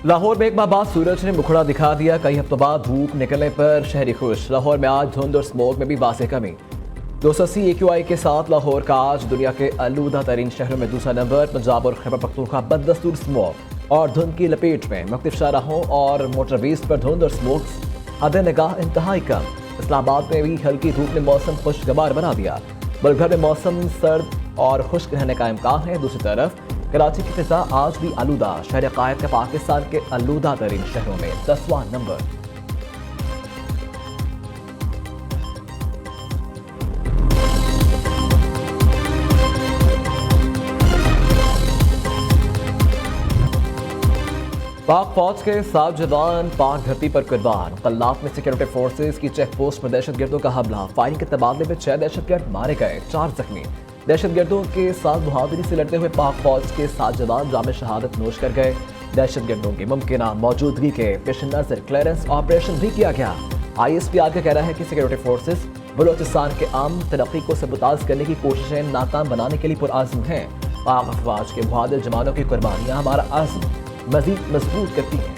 लाहौर में एक माह बाद सूरज ने मुखड़ा दिखा दिया। कई हफ्तों बाद धूप निकलने पर शहरी खुश। लाहौर में आज धुंध और स्मोक में भी वाज़ेह कमी। 280 AQI के साथ लाहौर का आज दुनिया के आलूदा तरीन शहरों में दूसरा नंबर। पंजाब और खैबर पख्तूनख्वा बदस्तूर स्मोक और धुंध की लपेट में। मुख्तलिफ शाहराहों और मोटरवेज पर धुंध और स्मोक हद निगाह इंतहाई कम। इस्लामाबाद में भी हल्की धूप ने मौसम खुशगवार बना दिया। मुल्क भर में मौसम सर्द और खुश्क रहने का इम्कान है। दूसरी तरफ कराची की फिजा आज भी आलूदा। शहर कायद का पाकिस्तान के आलूदा तरीन शहरों में 10वां नंबर। पाक फौज के 7 जवान पाक धरती पर कुर्बान। कल्लाफ में सिक्योरिटी फोर्सेज की चेक पोस्ट पर दहशतगर्दों का हमला। फायरिंग के तबादले में 6 दहशतगर्द मारे गए, 4 जख्मी। दहशतगर्दों के साथ बहादुरी से लड़ते हुए पाक फौज के 7 जवान जाम शहादत नोश कर गए। दहशतगर्दों की मुमकिन मौजूदगी के पेश नजर क्लियरेंस ऑपरेशन भी किया गया। ISPR का कहना है कि सिक्योरिटी फोर्सेज बलोचिस्तान के आम तरक्की को सबताज करने की कोशिशें नाकाम बनाने के लिए पुरआज़म हैं। पाक अफवाज के बहादुर जवानों की कुर्बानियाँ हमारा आज़म मजीद मजबूत करती हैं।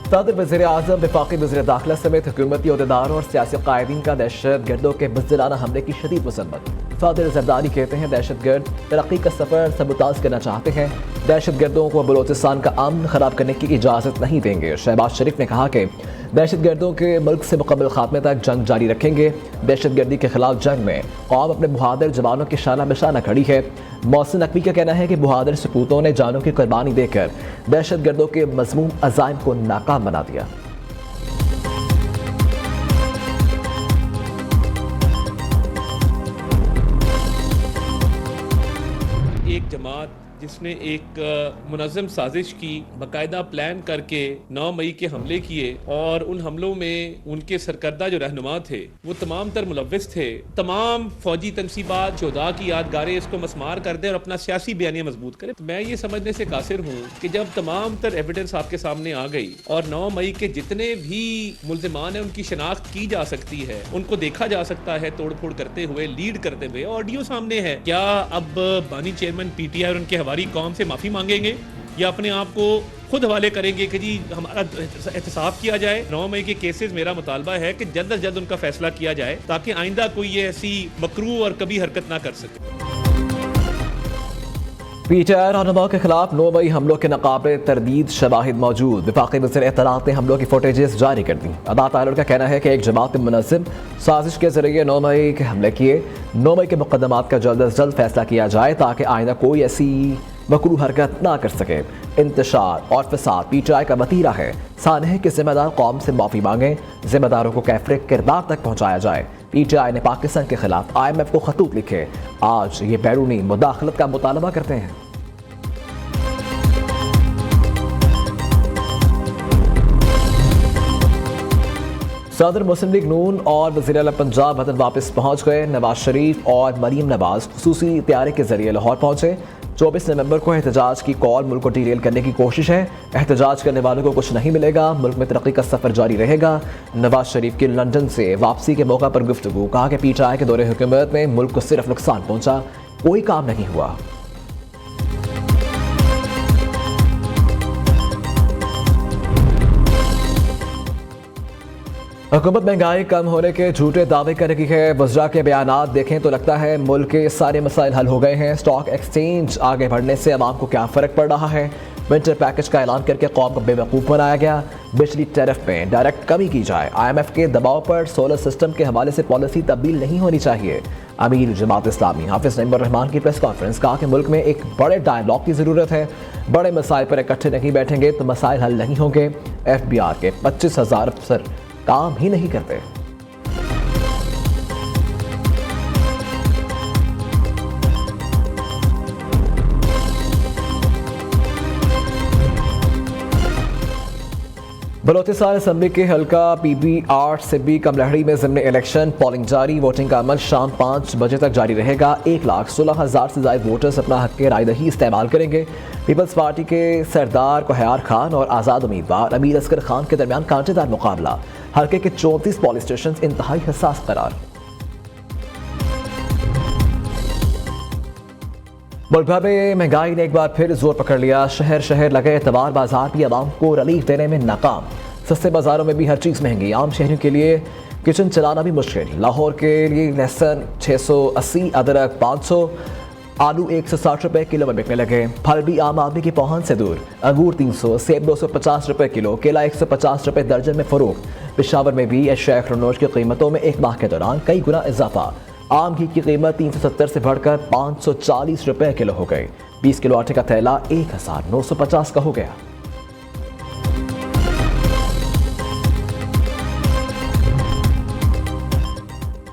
सदर वज़ीर आज़म वफाकी वज़ीर दाखिला समेत हुकूमती अहदेदारों और सियासी कायदीन का दहशत गर्दों के बुज़दिलाना हमले की शदीद मज़म्मत। सदर ज़रदारी कहते हैं दहशतगर्द तरक्की का सफ़र सबताज करना चाहते हैं। दहशतगर्दों को बलोचिस्तान का अमन ख़राब करने की इजाज़त नहीं देंगे। शहबाज शरीफ ने कहा कि दहशतगर्दों के मुल्क से मुकम्मल खात्मे तक जंग जारी रखेंगे। दहशतगर्दी के खिलाफ जंग में कौम अपने बहादुर जवानों की शाना बशाना खड़ी है। मोहसिन नकवी का कहना है कि बहादुर सपूतों ने जानों की कुर्बानी देकर दहशतगर्दों के मज़मूम अज़ाइम को नाकाम बना दिया। एक जमात जिसने एक मुनज़्ज़म साजिश की, बाकायदा प्लान करके 9 मई के हमले किए और उन हमलों में उनके सरकर्दा जो रहनुमा थे वो तमाम तर मुलव्विस थे। तमाम फौजी तनसीबात शोधा की यादगारें इसको मस्मार कर दे और अपना सियासी बयानिया मजबूत करे। तो मैं ये समझने से कासिर हूँ कि जब तमाम तर एविडेंस आपके सामने आ गई और 9 मई के जितने भी मुल्ज़िमान हैं उनकी शनाख्त की जा सकती है, उनको देखा जा सकता है तोड़ फोड़ करते हुए, लीड करते हुए, ऑडियो सामने है। क्या अब बानी चेयरमैन PTI और उनके हवारी कौम से माफी मांगेंगे या अपने आप को खुद हवाले करेंगे कि जी हमारा एहतसाब किया जाए? 9 मई के केसेस मेरा मुतालबा है कि जल्द अज जल्द उनका फैसला किया जाए ताकि आइंदा कोई ये ऐसी मकरू और कभी हरकत ना कर सके। PTI रहनुमा के खिलाफ 9 मई हमलों के नकाबले तरदीद शवाहिद मौजूद। वफाकी वज़ीर इत्तलाआत ने हमलों की फुटेजेस जारी कर दी। अदा तायलर का कहना है कि एक जमात मुनज़्ज़म साजिश के जरिए 9 मई के हमले किए। 9 मई के मुकदमात का जल्द अज जल्द फैसला किया जाए ताकि आइंदा कोई ऐसी मकरू हरकत ना कर सके। इंतशार और फसाद PTI का वतीरा है। सानह है कि जिम्मेदार कौम से माफ़ी मांगे, जिम्मेदारों को कैफरे किरदार तक पहुँचाया जाए। PTI ने पाकिस्तान के खिलाफ IMF को खतूत लिखे। आज ये बैरूनी मुदाखलत का मुतालबा करते हैं। सदर मुस्लिम लीग नून और वज़ीर आला पंजाब वतन वापस पहुँच गए। नवाज शरीफ और मरीम नवाज खुसूसी तैयारी के जरिए लाहौर पहुँचे। 24 नवंबर को एहतजाज की कॉल मुल्क को डीरेल करने की कोशिश है। एहतजाज करने वालों को कुछ नहीं मिलेगा, मुल्क में तरक्की का सफ़र जारी रहेगा। नवाज शरीफ की लंदन से वापसी के मौका पर गुफ्तगू। कहा कि PTI के दौरे हुकूमत में मुल्क को सिर्फ नुकसान पहुँचा, कोई काम नहीं हुआ। हुकूमत महंगाई कम होने के झूठे दावे कर रही है। वज़रा के बयानात देखें तो लगता है मुल्क के सारे मसाइल हल हो गए हैं। स्टॉक एक्सचेंज आगे बढ़ने से आवाम को क्या फ़र्क पड़ रहा है? विंटर पैकेज का ऐलान करके कौम को बेवकूफ़ बनाया गया। बिजली टैरिफ में डायरेक्ट कमी की जाए। IMF के दबाव पर सोलर सिस्टम के हवाले से पॉलिसी तब्दील नहीं होनी चाहिए। अमीर जमात इस्लामी हाफिज़ नईमुर रहमान की प्रेस कॉन्फ्रेंस। कहा कि मुल्क में एक बड़े डायलॉग की ज़रूरत है। बड़े मसाइल पर इकट्ठे नहीं बैठेंगे तो मसाइल हल नहीं होंगे। FBR के 25,000 अफसर काम ही नहीं करते। बलोचिस्तान असम्बली के हल्का PB8 से भी कमलहड़ी में ज़िम्न इलेक्शन पोलिंग जारी। वोटिंग का अमल शाम 5 बजे तक जारी रहेगा। 1,16,000 से ज़ायद वोटर्स अपना हक के रायदही इस्तेमाल करेंगे। पीपल्स पार्टी के सरदार कोहयार खान और आज़ाद उम्मीदवार अमीर असगर खान के दरमियान कांटेदार मुकाबला। हल्के के 34 पोलिंग स्टेशन इंतहाई हसास करार। मुल्क भर में महंगाई ने एक बार फिर जोर पकड़ लिया। शहर शहर लगे एतवार बाजार भी आवाम को रिलीफ देने में नाकाम। सस्ते बाजारों में भी हर चीज़ महंगी। आम शहरियों के लिए किचन चलाना भी मुश्किल। लाहौर के लिए लहसुन 680, अदरक 500, आलू 160 रुपए किलो में बिकने लगे। फल भी आम आदमी की पहुंच से दूर। अंगूर 300, सेब 250 रुपए किलो, केला 150 रुपए दर्जन में फरोख्त। पेशावर में भी एशिया खरनोश की कीमतों में एक माह के दौरान कई गुना इजाफा। आम घी की कीमत 370 से बढ़कर 540 रुपए किलो हो गई। 20 किलो आटे का थैला 1950 का हो गया।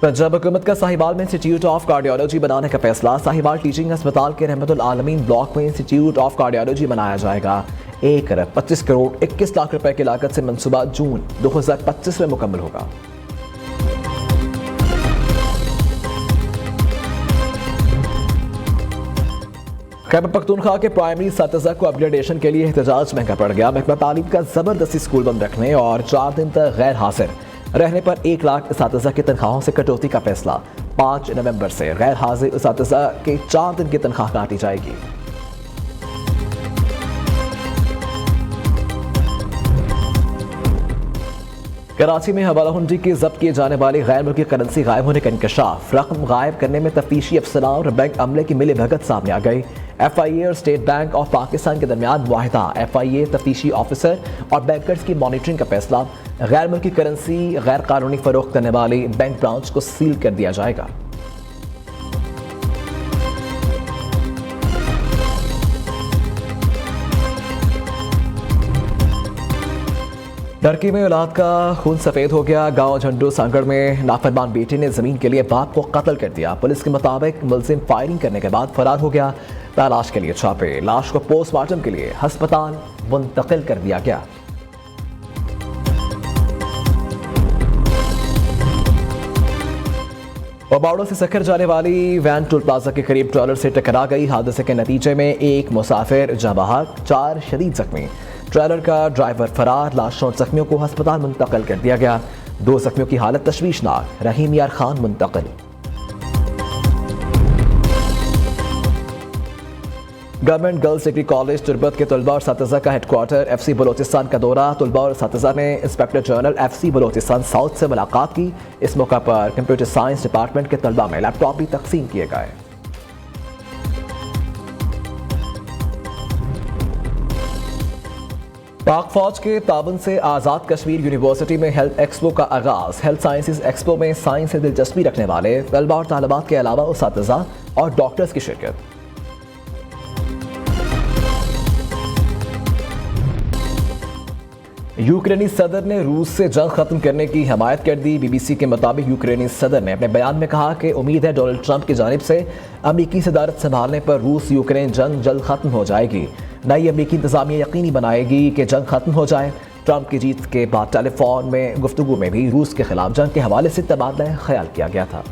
पंजाब हुकूमत का साहिवाल में इंस्टीट्यूट ऑफ कार्डियोलॉजी बनाने का फैसला। साहिवाल टीचिंग अस्पताल के रहमतुल आलमीन ब्लॉक में इंस्टीट्यूट ऑफ कार्डियोलॉजी बनाया जाएगा। 1,25 करोड़ 21 लाख रुपए की लागत से मंसूबा जून 2025 में मुकम्मल होगा। खैबर पख्तूनख्वा के प्राइमरी सातिज़ा को अपग्रेडेशन के लिए एहतजाज महंगा पड़ गया। महकमा तालीम का ज़बरदस्ती स्कूल बंद रखने और 4 दिन तक गैर हाजिर रहने पर 1 लाख इसातिज़ा की तनख्वाहों से कटौती का फैसला। 5 नवंबर से गैर हाजिर इसातिज़ा के 4 दिन की तनख्वाह काटी जाएगी। कराची में हवाला हुंडी की जब्त किए जाने वाली गैर मुल्की करेंसी गायब होने का इंकशाफ। रकम गायब करने में तफ्तीशी अफसरान और बैंक अमले की मिली भगत सामने आ गई। FIA और स्टेट बैंक ऑफ पाकिस्तान के दरमियान मुआहिदा। FIA तफ्तीशी ऑफिसर और बैंकर्स की मॉनिटरिंग का फैसला। गैर मुल्की करेंसी गैर कानूनी फरोख्त करने वाली बैंक ब्रांच को सील कर दिया जाएगा। टर्की में औलाद का खून सफ़ेद हो गया। गांव झंडू सांगड़ में नाफरमान बेटे ने ज़मीन के लिए बाप को कत्ल कर दिया। पुलिस के मुताबिक मुलजिम फायरिंग करने के बाद फरार हो गया। तलाश के लिए छापे। लाश को पोस्टमार्टम के लिए अस्पताल मुंतकिल कर दिया गया। बावड़ो से सखर जाने वाली वैन टोल प्लाजा के करीब ट्रॉलर से टकरा गई। हादसे के नतीजे में 1 मुसाफिर जाँ बहक, 4 शदीद जख्मी। ट्रेलर का ड्राइवर फरार। लाशों और जख्मियों को अस्पताल मुंतकिल कर दिया गया। 2 जख्मियों की हालत तशवीशनाक। रहीम यार खान मुंतकिल। Government girls degree college Turbat के तलबा और सातिज़ा का हेडक्वार्टर FC बलोचिस्तान का दौरा। तलबा और सातिज़ा ने inspector general FC Balochistan south से मुलाकात की। इस मौका पर कंप्यूटर साइंस डिपार्टमेंट के तलबा में लैपटॉप भी तकसीम किए गए। पाक फौज के ताबन से आज़ाद कश्मीर यूनिवर्सिटी में हेल्थ एक्सपो का आगाज। हेल्थ साइंसेज एक्सपो में साइंस से दिलचस्पी रखने वाले तलबा और तालिबात के अलावा उस्ताज़ा और डॉक्टर्स की शिरकत। यूक्रेनी सदर ने रूस से जंग खत्म करने की हिमायत कर दी। BBC के मुताबिक यूक्रेनी सदर ने अपने बयान में कहा कि उम्मीद है डोनाल्ड ट्रंप की जानिब से अमरीकी सदारत संभालने पर रूस यूक्रेन जंग जल्द खत्म हो जाएगी। नई अमरीकी इंतजामिया यकीनी बनाएगी कि जंग खत्म हो जाए। ट्रंप की जीत के बाद टेलीफोन में गुफ्तगू में भी रूस के खिलाफ जंग के हवाले से तबादला ख्याल किया गया था।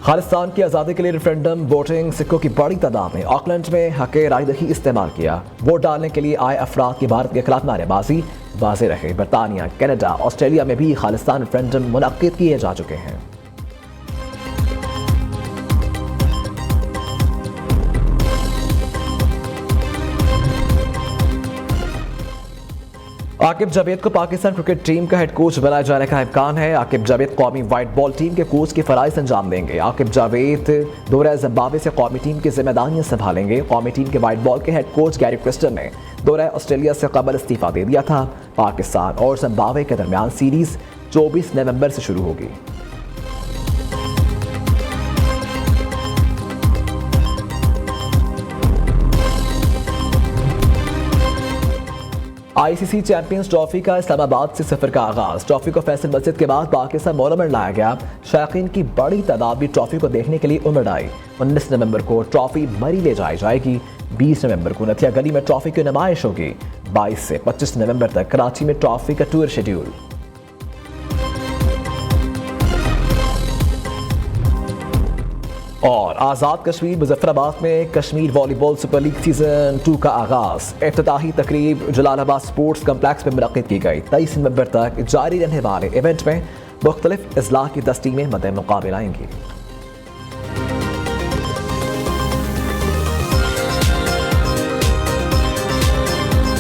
खालिस्तान की आज़ादी के लिए रेफरेंडम वोटिंग। सिखों की बड़ी तादाद में ऑकलैंड में हक रायदही इस्तेमाल किया। वोट डालने के लिए आए अफराद की भारत के खिलाफ नारेबाजी वाज़ेह रहे। बरतानिया, कनाडा, ऑस्ट्रेलिया में भी खालिस्तान रेफरेंडम मुनक्किद किए जा चुके हैं। आकिब जावेद को पाकिस्तान क्रिकेट टीम का हेड कोच बनाए जाने का इम्कान है। आकिब जावेद कौमी वाइट बॉल टीम के कोच की फराइज अंजाम देंगे। आकिब जावेद दौरे जिम्बाब्वे से कौमी टीम की जिम्मेदारियां संभालेंगे। कौमी टीम के वाइट बॉल के हेड कोच गैरी क्रिस्टन ने दौरे ऑस्ट्रेलिया से कबल इस्तीफा दे दिया था। पाकिस्तान और जिम्बाब्वे के दरमियान सीरीज 24 नवंबर से शुरू होगी। आईसीसी चैंपियंस ट्रॉफी का इस्लामाबाद से सफर का आगाज। ट्रॉफी को फैसल मस्जिद के बाद पाकिस्तान मॉल में लाया गया। शायकीन की बड़ी तादाद भी ट्रॉफी को देखने के लिए उमड़ आई। 19 नवंबर को ट्रॉफी मरी ले जाई जाएगी। 20 नवंबर को नथिया गली में ट्रॉफी की नुमाइश होगी। 22 से 25 नवंबर तक कराची में ट्रॉफी का टूर शेड्यूल। और आज़ाद कश्मीर मुजफ्फराबाद में Kashmir volleyball super league season 2 का आगाज। इफ्तिताही तकरीब जलालाबाद स्पोर्ट्स कम्प्लेक्स में मुनक्किद की गई। 23 नवंबर तक जारी रहने वाले इवेंट में मुख्तलिफ अजला की 10 टीमें मद्दे मुकाबले आएंगी।